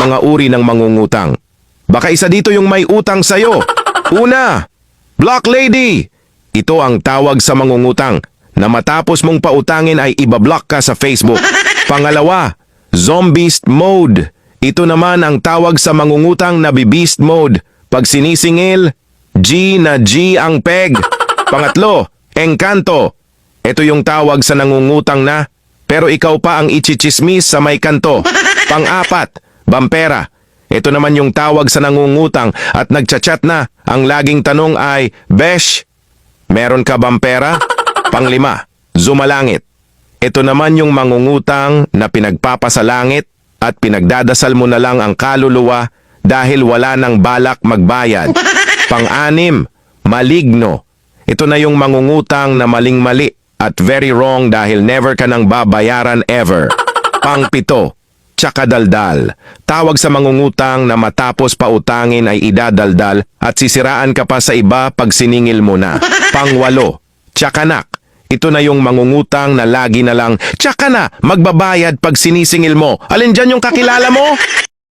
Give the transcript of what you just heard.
mga uri ng mangungutang. Baka isa dito yung may utang sa'yo. Una, Block Lady. Ito ang tawag sa mangungutang na matapos mong pautangin ay ibablock ka sa Facebook. Pangalawa, Zombieist Mode. Ito naman ang tawag sa mangungutang na Beast Mode. Pag sinisingil, G na G ang peg. Pangatlo, Engkanto. Ito yung tawag sa nangungutang na, pero ikaw pa ang ichichismis sa may kanto. Pang-apat, Bampera. Ito naman yung tawag sa nangungutang at nagchat-chat na. Ang laging tanong ay, Besh, meron ka bang pera? Panglima, Zumalangit. Ito naman yung mangungutang na pinagpapasalangit at pinagdadasal mo na lang ang kaluluwa dahil wala nang balak magbayad. Pang-anim, Maligno. Ito na yung mangungutang na maling-mali at very wrong dahil never ka nang babayaran ever. Pang-pito, Tsakadaldal. Tawag sa mangungutang na matapos pautangin ay idadaldal at sisiraan ka pa sa iba pag siningil mo na. Pang-walo, Tsakanak. Ito na yung mangungutang na lagi na lang, "Tsaka na, magbabayad pag sinisingil mo." Alin dyan yung kakilala mo?